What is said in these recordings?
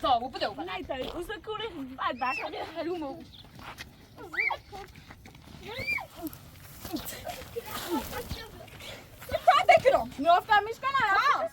صابو بده فقط نیتایی اوزا کوره بعد باشده حلومو فکرم میافتم میشکنم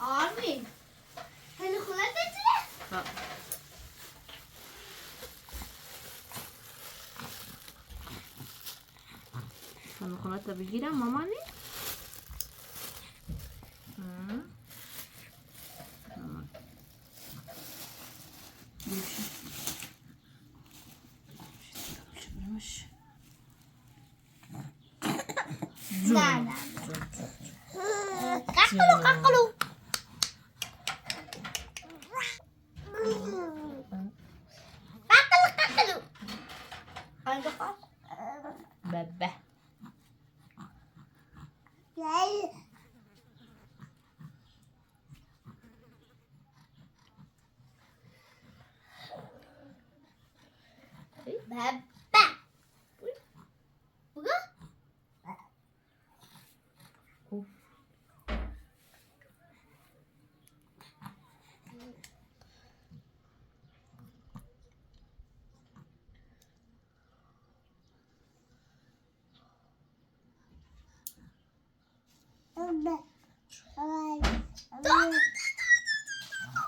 آرمین خیلی خونه تیتره من خونت رو بگیرم مامانی نه نه ققلو ققلو ققلو ققلو بابا بابا بگو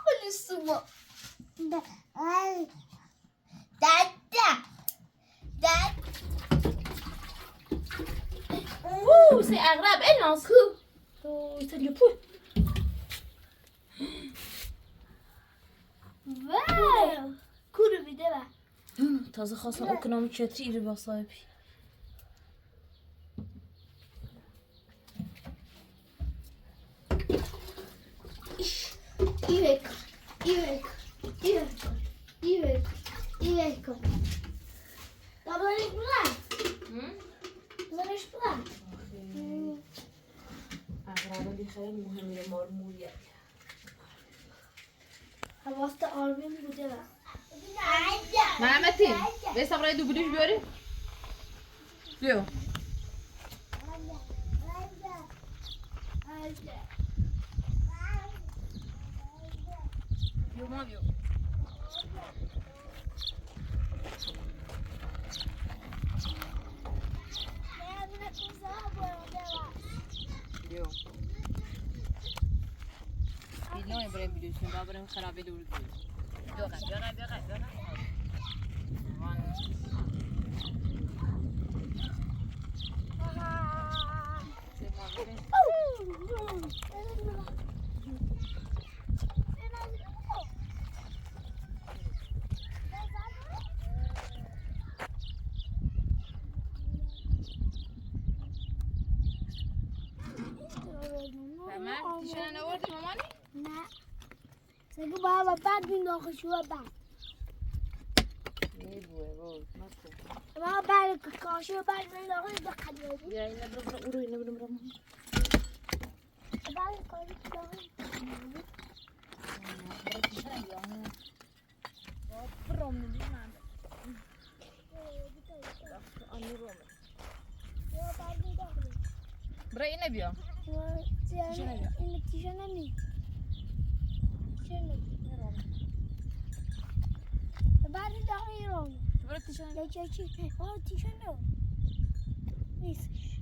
Bellissimo. Dada. Dada. اوه c'est arabe elle en scoop c'est le pou Wow. Kuru bir de var. تازه خواستم اکنامی کتری رو با صاحبی Iveko. Iveko. Iveko. Iveko. Iveko. Dobroś plan. Dobroś plan. اقربالی خیلی مهمه مارمولیت Havasta Armin بوده var. محمدی به صبرای دو بودیش بیاری بیو بیو ما بیو بیو بیلون برای بیلوشیم با برای خرابه دور بیو بیو تیشن نوردی مامانی؟ نه سگو بابا بعد این ناخشو بعد میبوه بود مستو ما بعد کاشو بعد من ناخش بخواد بیا اینه برو اینه برو بعد کاری ناخش برو تیشن بیا برو من آنی رومه برو اینه بیا این تیشن نمی بعد داخلی رو برو تیشن یا چی تیشن رو نیستش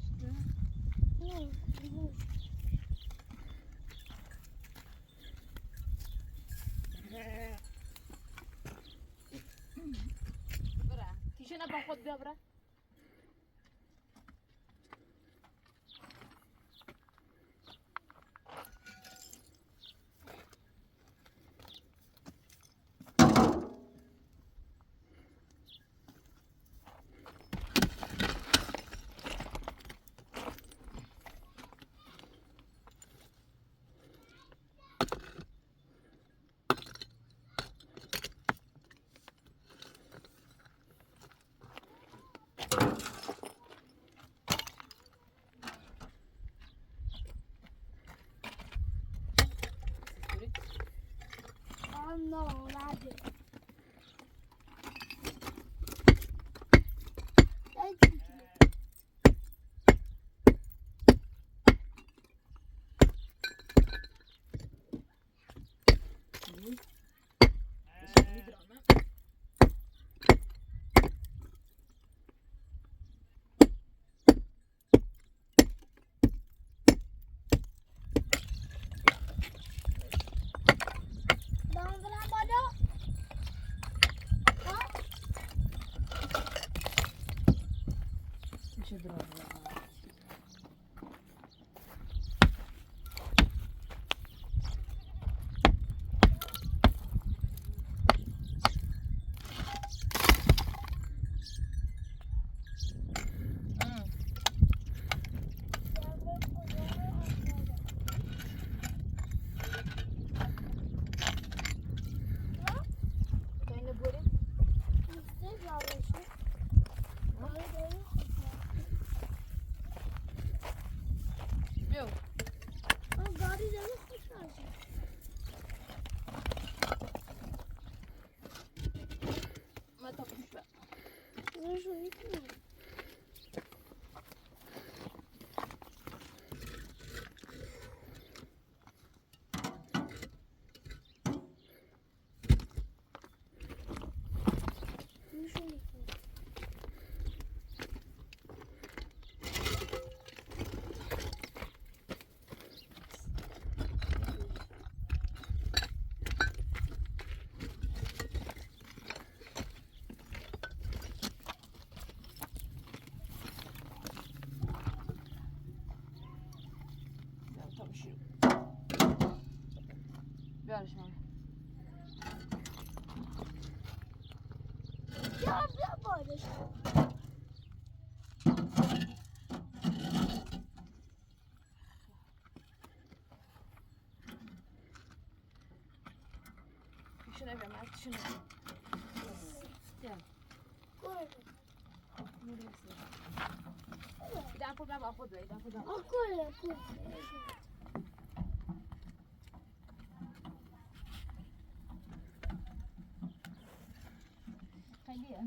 نه برا تیشن با خود بیا برا no, that's it. بیارش مامان بیا بارش تیشن بیام تیشن بیام ایده خود با خود ایده خود آکوله خیلیه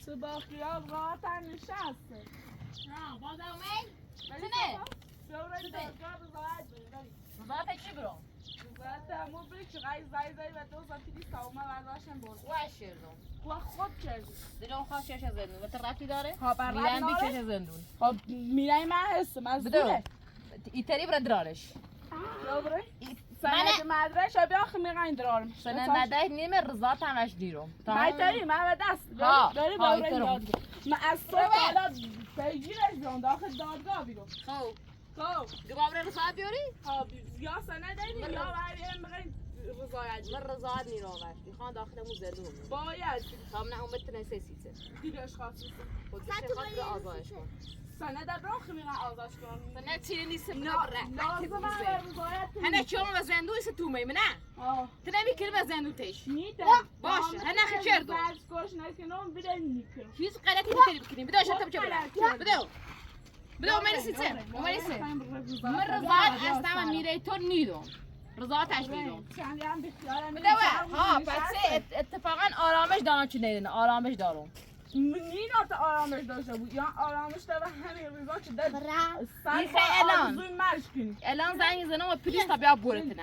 تو با خیال راحت هم نشسته. نه باز اومد ولی نه. صبح دادگاه رضایت بریم بریم. رضایت چی برو رضایت همون بری که غیر زایی و 2000 پیدی ساومه برداشتن برد. واش شدم و خود کردی. درون خواست چش زندون و ترفتی داره ها بر میرم بی ناره؟ چش زندون خب میرای من هستم از بدو دوره. ایتری برا درارش دوباره؟ من سند مدرسه بیا خو میگن درارم. سنه مده نیمه رضا تمش دیرم من داری من به دست ها، داری ها، دوباره ایترم. دادگاه. من از تو حالا پیگیرش بیام داخل دادگاه بیرم. خب خب گبابره رضا بیاری ها یا سند داری یا باید میگن رضایت. من رضایت نیرم وقتی خان داخلمون زندون باید تا من اومد تنسه سیته دیگرش خواستم. خودش خاطر آزادش کن سند برخ میگن آزادش کنم. سنه چیزی نیست نه نه لازم است رضایت. هنه چون و زندون است تو می نه آه تنمی کلمه زندون تیش نیده. باشه هنه خچر دو باز کوش نکنم بدن نیکه. چیز غلطی بتری بکنیم بدو شتا بچه بدو من سیته من سیته من رضایت هستم میره تو نیدم رضایتش نیدم چندی هم بخیارم. بدو ها پس اتفاقا آرامش دارم چی نیدن آرامش دارم نینا تا آرامش داشته بود یا آرامش داره همین رضا که در این خیلی الان. آرزوی مرش کنی. الان زنگ زنم و پلیس تا بیا برت نه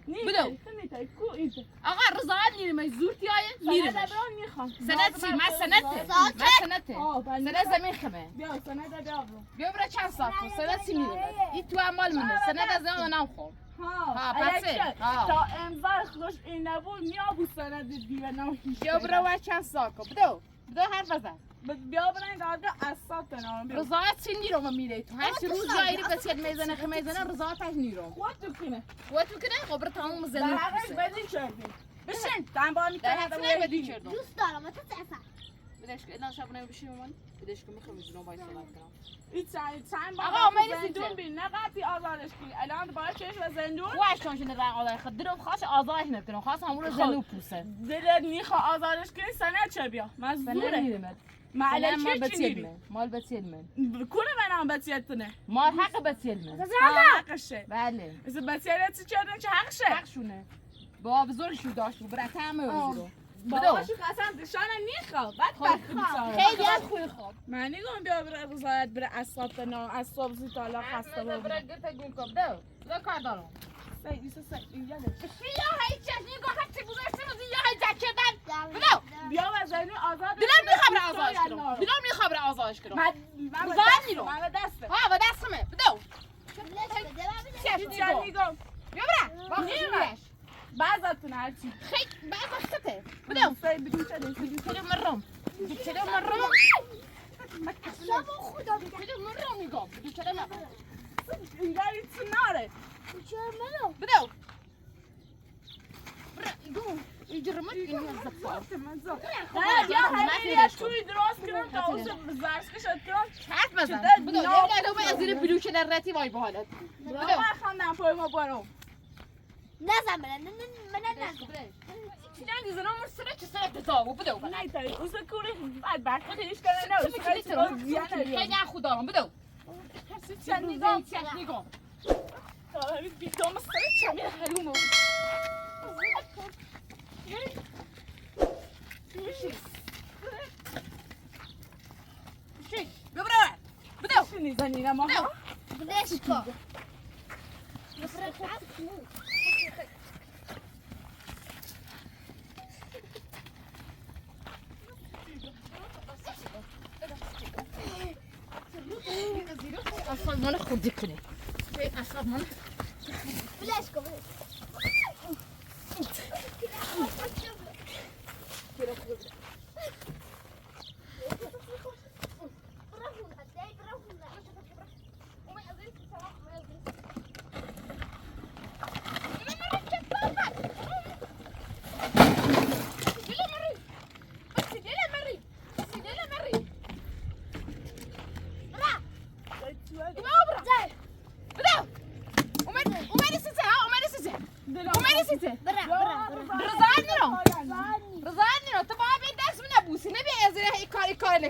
بدو. نیتا کو اینتا آقا رضایت نیرم زورتی آیه نیرم سند بران میخوام. سنت چی من سنته من سنته سنت زمین خمه بیا سند بیا برو. بیا برای چند سال کن سنت چی میرم این تو عمال منه سنت از زمان نمیخوام ها، پس ها. تا امضای خوش این نبود میا بود سند دیگه نه هیچ. بیا برای چند سال کن بدو حرف بزن بیا برای دادگاه اسات کنم. بیا رضایت چی نیرم میره تو هر روز جایی بسیار میزنه که میزنه رضایتش نیرم خود تو کنه. خودت میکنه خبر تمام در زنده حقش بدی کردی. بشین تن با در میکنه حد نبودی کردم دوست دارم و تو چه بدش که الان شب نمیشیم من بدش که میخوام جنوب باید صحبت کنم این چند بار آقا، من زندون نیستم. بین نه قطعی آزادش کنی الان باید چش و زندون واش چون شنه رنگ آدای خود درم خاص آزادش نکنم خاص همون رو زنو پوسه دلت میخوا آزادش کنی سنه چه بیا سنه مزدوره نیرم معلم مال چی بتیل نیری من مال بتیل من کنه من هم بتیتونه مال حق بتیل من حقشه بله مثل بتیت چی چردن چه حقشه حقشونه با بزرگشو داشت برای همه رو باباشو اصلا دشانه نیخوا بعد خیلی از خوی خواب من نگم بیا بره رضایت بره اصاب نه اصاب زی تالا خسته برای بره گرت گون کن دو کار دارم سیدی یاده یا هی چش نگاه هرچی گذاشته رو یا هی جک کردن بدو بیا و زنی آزاد دلم میخوام آزادش کنم دلم میخوام آزادش کنم من رضایت نیرم. من به دسته ها و دستمه بدو چی نگم بیا برا نیمش بعضتون هرچی خیلی بعد خطه بدو بدون چه بدو مرم بدو مرم شما خدا بگم بدو مرم میگم بدو مرم اینگاری تو ناره چرا منو بدو برا ایگو ایجرمت اینو زفار من زا خب، یا همه همین پیداش کن. توی درست کنم تا اوز زرسکش کنم حرف بزن شده بدو نام یه لدومه از زیر بلوچه در رتی وای به حالت بدو من خواندم پای ما برم نزن من نزن چیزی زنم مرسله چه سرت تزاو بدو نه تایی اوز کوری بعد بعد خیلیش کنه نه اوز کاری تو زیانه خیلی خود دارم بدو چند نگام نگام بیدام سر چمی حلومو ببره بدو چی نیزنی نما بلش کن اصلا مال خودی کنی اصلا مال بلش کن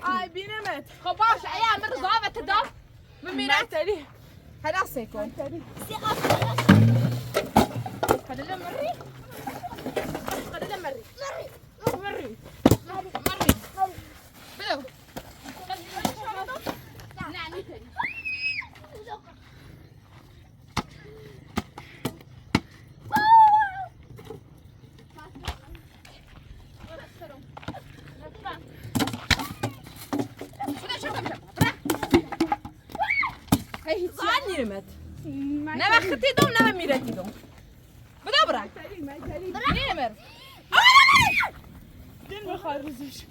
آی بینمت خب باشه ایا من رضا و تدام بمیرت تری خلاص کن تری خلينا مري خلينا مري مري مري هیچ نیمت نه وقتی دوم نه میرتی دوم بده برا نیمر دین بخواه روزش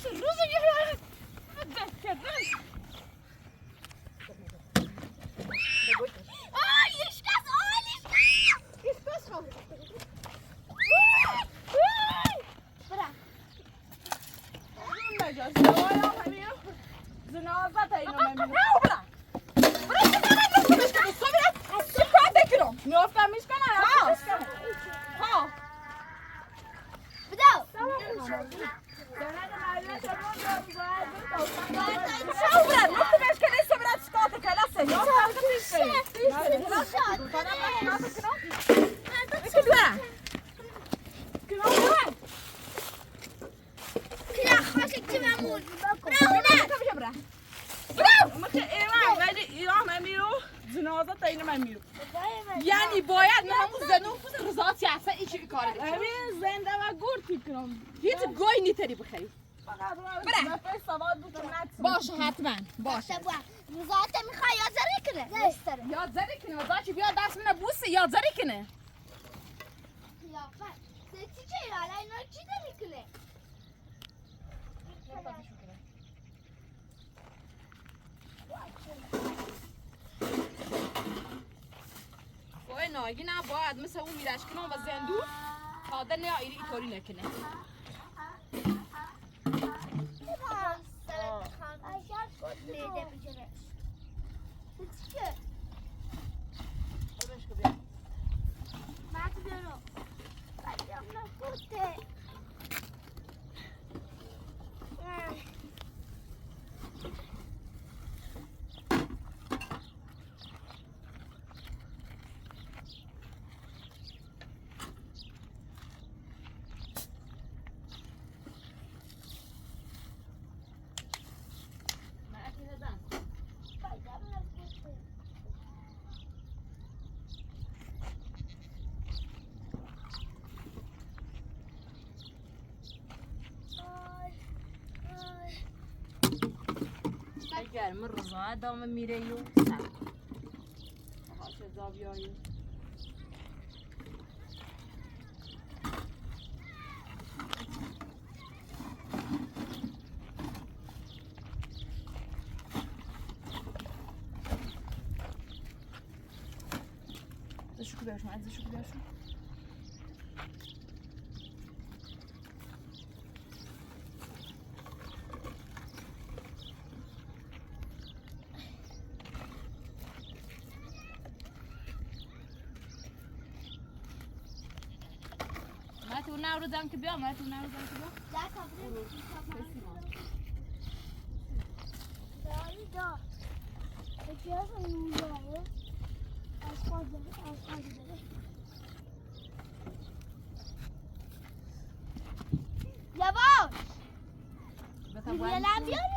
روزی یه یعنی باید نه همون زنو خود رضاتی اصلا ایچی که کاره دیگه همین زنده و گورتی کنم هیچ گوی نیتری بخری بره باشه حتما باشه رضایت میخوای یاد زری کنه یاد زری کنه وزاچی بیا دست منه بوسه یاد زری کنه سیتی چه ایرالا اینا چی داری کنه وای ناگی نه باید مثل اون میرش کنم و زندو تا نه ایری ایطوری نکنه اگر من رضا دام میره یو سر چه زاویایی شو بیاشون از شو بیاشون تو نورو دام که بیا تو نورو دام که بیا در کابره داری دا بکیاز اون داره از خواهد داره یواش میلیه لب بیاری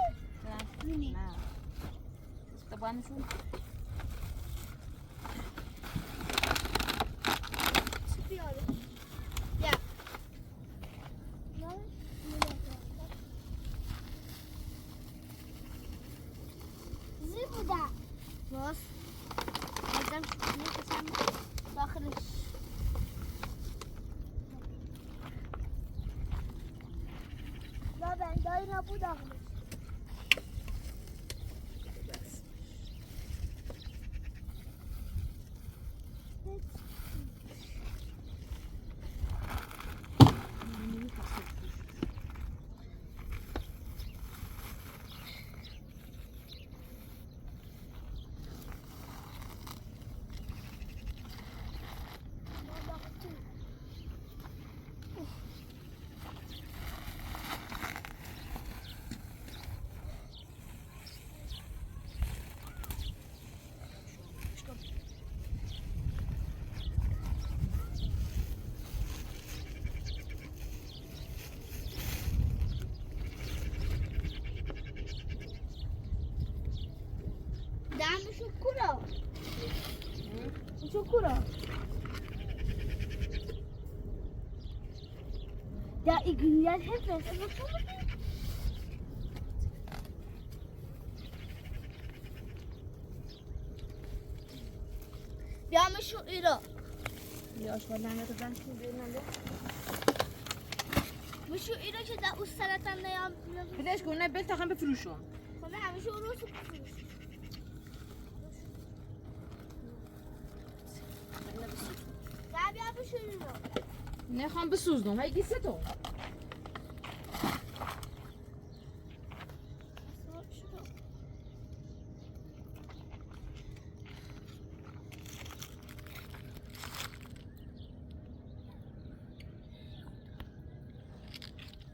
میلی نه تبانشون چی بیاری باز ازم میکشم داخلش لا بندایی نبود داخلش Dame şukura. Şukura. Ya ilgiler hep mesela. ایرا یه آشغال نمیاد زن کی بیننده بشو ایرا که در اون سرطان نیام بدهش کن نه بل تاخم بفروشم خونه همیشه اون رو بفروش در بیا بشو ایرا نخوام بسوزنم هی گیسه تو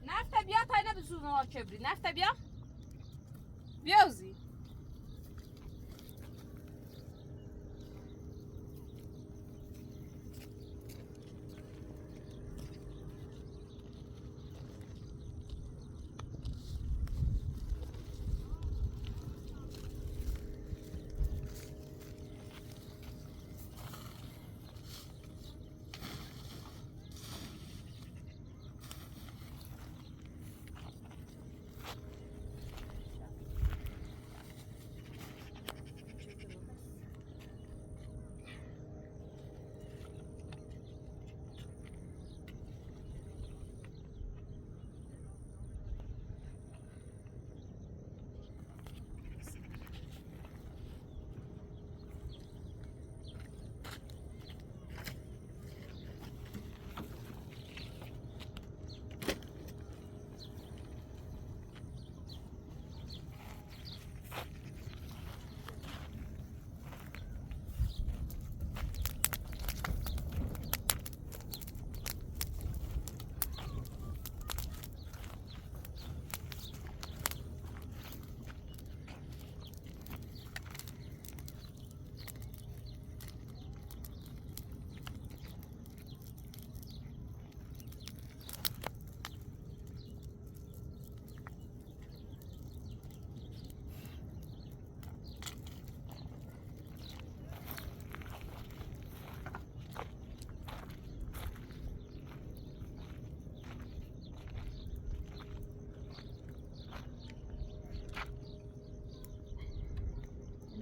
نفت بیا تا اینه بسوزنم آب کبری نفت بیا بیاوزی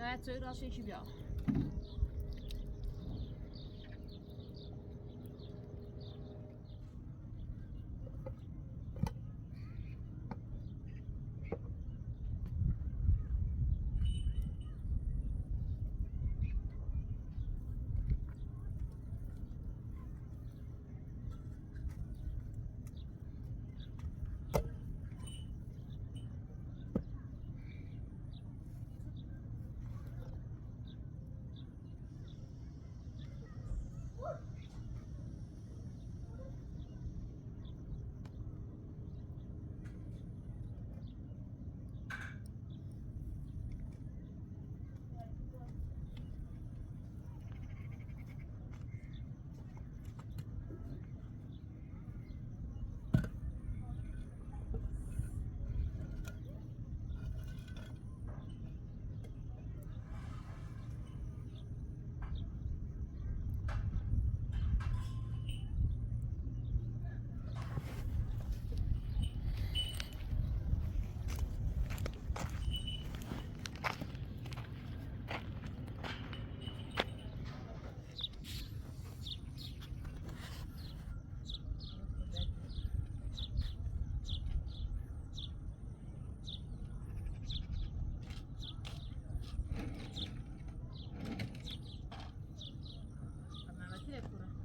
نه توی راست یکی بیا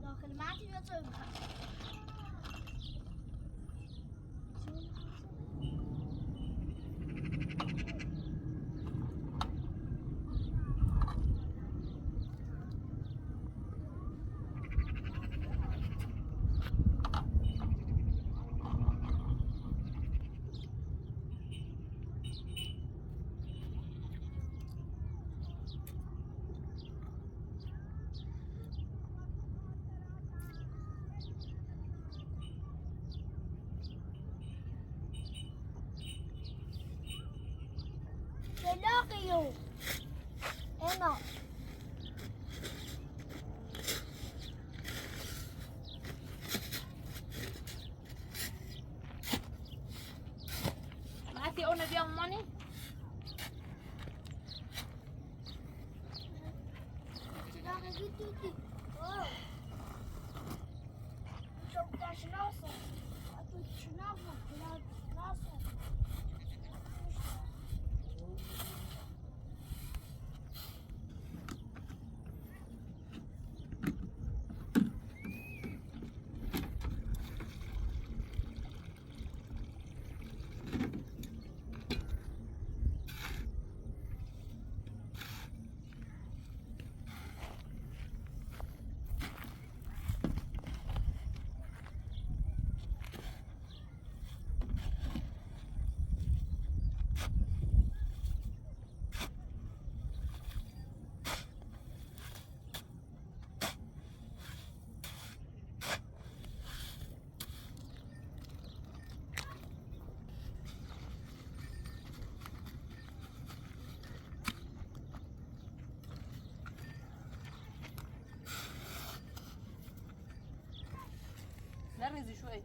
داخل ماتی یا تو Pinocchio. Eno. هاتي اون بيوم ماني Pinocchio tutti. çok taşınarsa, taşınarsa, taşınarsa. نرمزي شوي.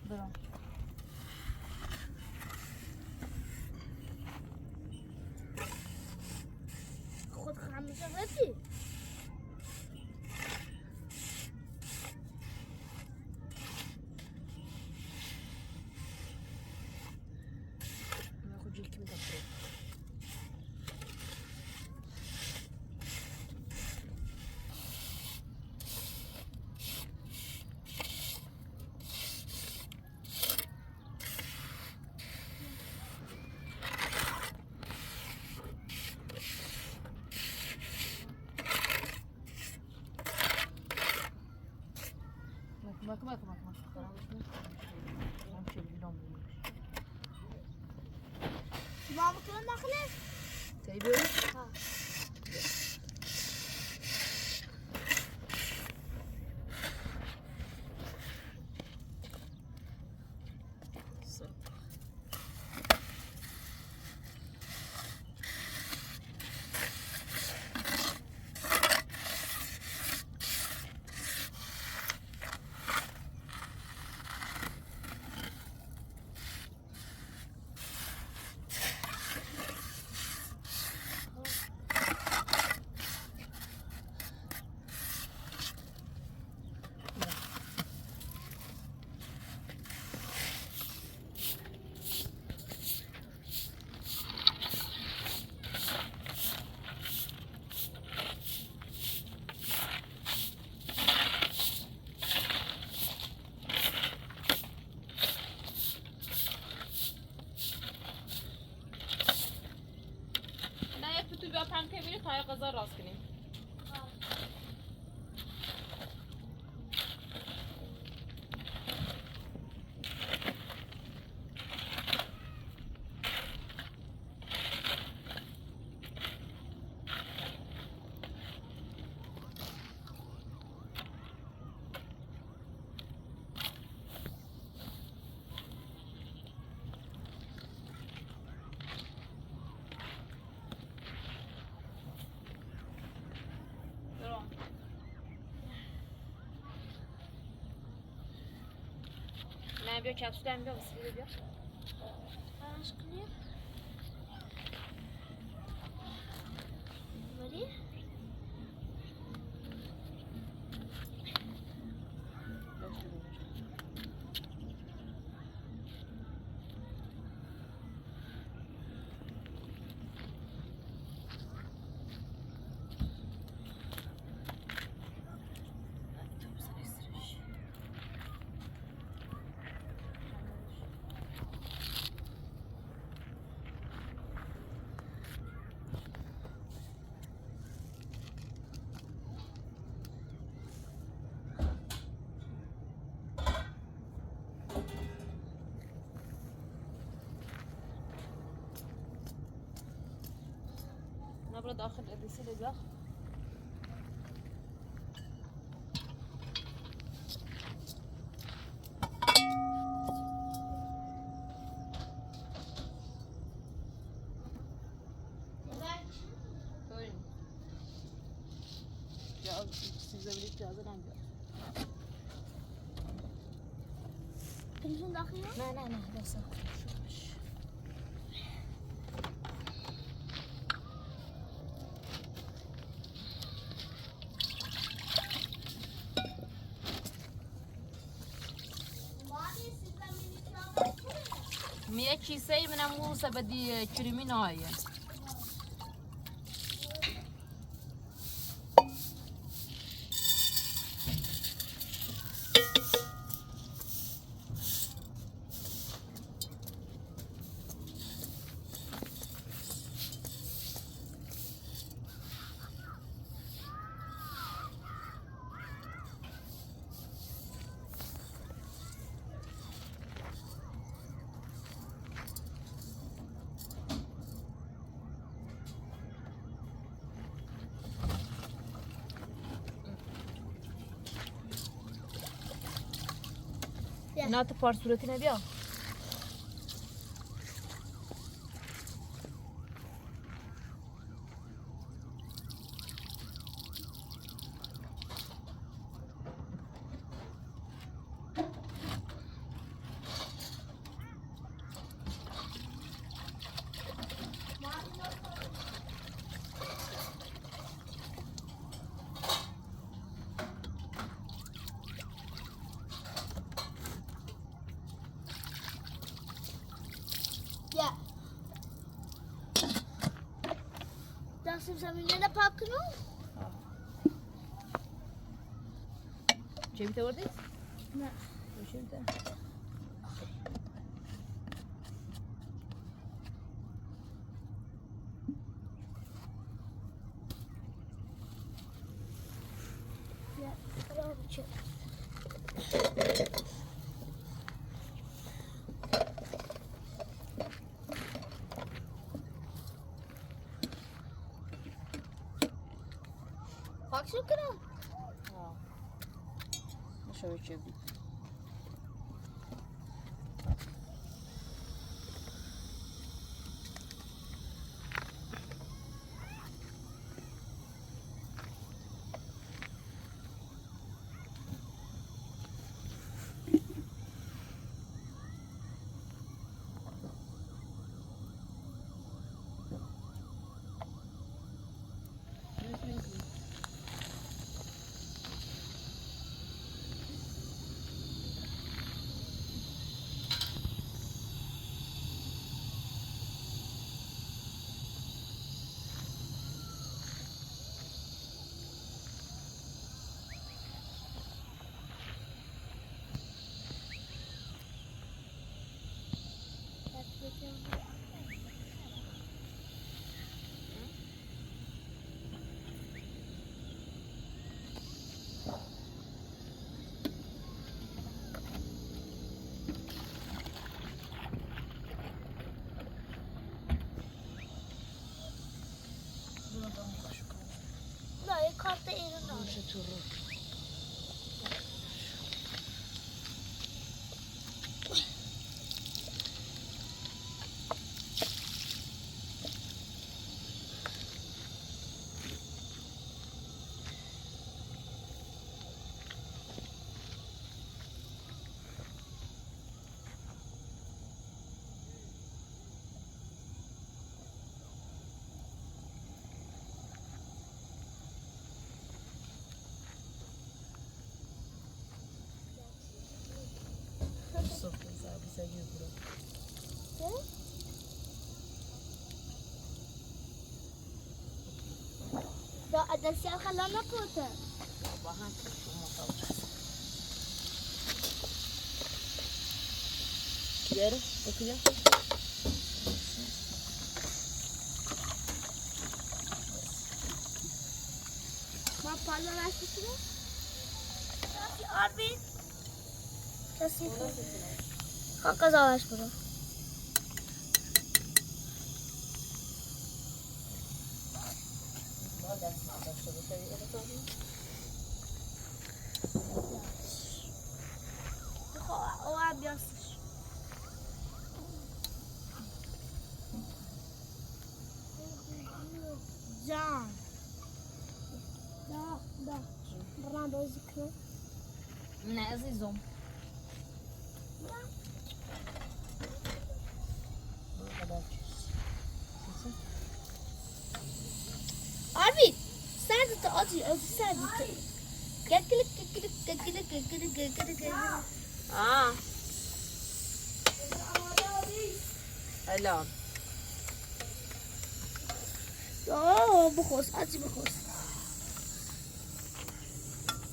برافو. خود خمسه بدی. ناخذ جيل كم دبر. بak. Babakın nakli. Seviyorum. Ha. پنکه بینی تا غذا راست کنیم. نه بیا کپسول بیا واسه بیا. Araç kılıyor. Böyle. نبرد داخل الرسالة داخل. Ya size birlikte hazırlan diyor. Telefon takıyor. Ne, bas. چیزایی منم موسى بدي كريمين هاي نه تو پار صورتی نبیا Ja. Dat is hem in de pakken nog? چه بیته وردی؟ نه. چه بیته؟ Ja, broodje. Pak zoeken dan. شو چه بیت Nou, ik had de ene nog. Da adesso alla la puta. Yere, bakacağım. Ma parla la stessa? Abi. Sasi. Kaka zavaş bura. O abi yazmış. Can. Da. Buradan da zikri. Ne azizom. Abi, sen de acı sen de. Gel. Aa. الان بخوز عجی بخوز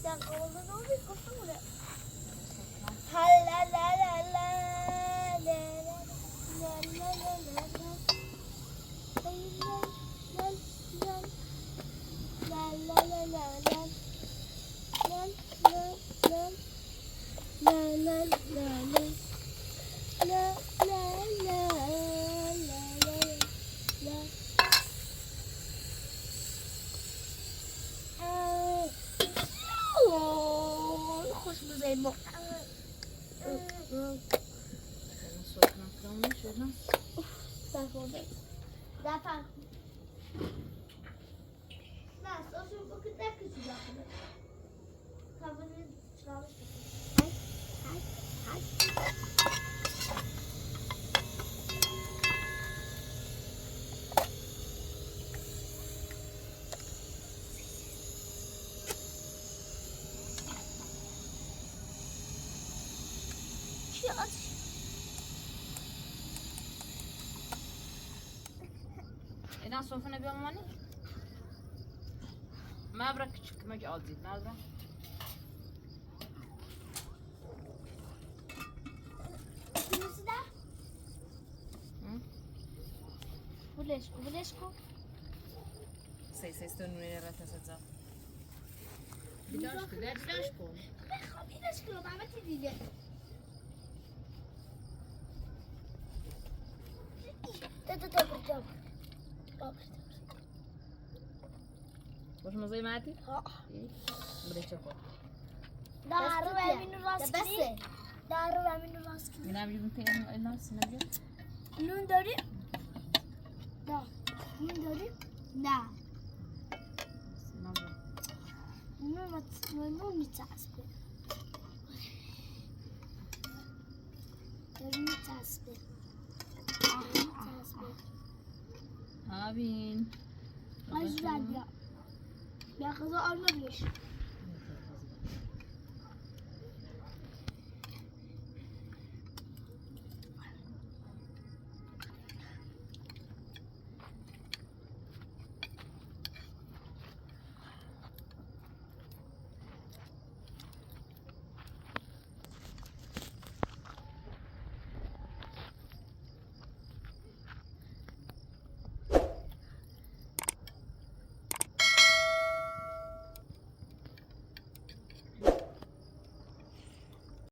در قوضه نومی کفتمونه هلا لا لا لا خوش بزنیم ما دفعه نه سوشو بکن نکشی داخله کابلی چراغش بکن های چی آتش اینا صوفه نبی مامانی مبرا küçük مگه عادی مبرا Nasıl da? Buleşko. Sei sto numero era tesa Bidaşko bidaşko بخوام اینش کنم محمد دیگه تا Boş mazayı mati بده چکو دارو همین راست کنی دارو همین راست کنی اینا میگم پیام اینا سنجا نون داریم؟ نه نون داریم؟ نه نون میچسبه داریم میچسبه Abin. Ay güzel ya. Ya kızı almamış.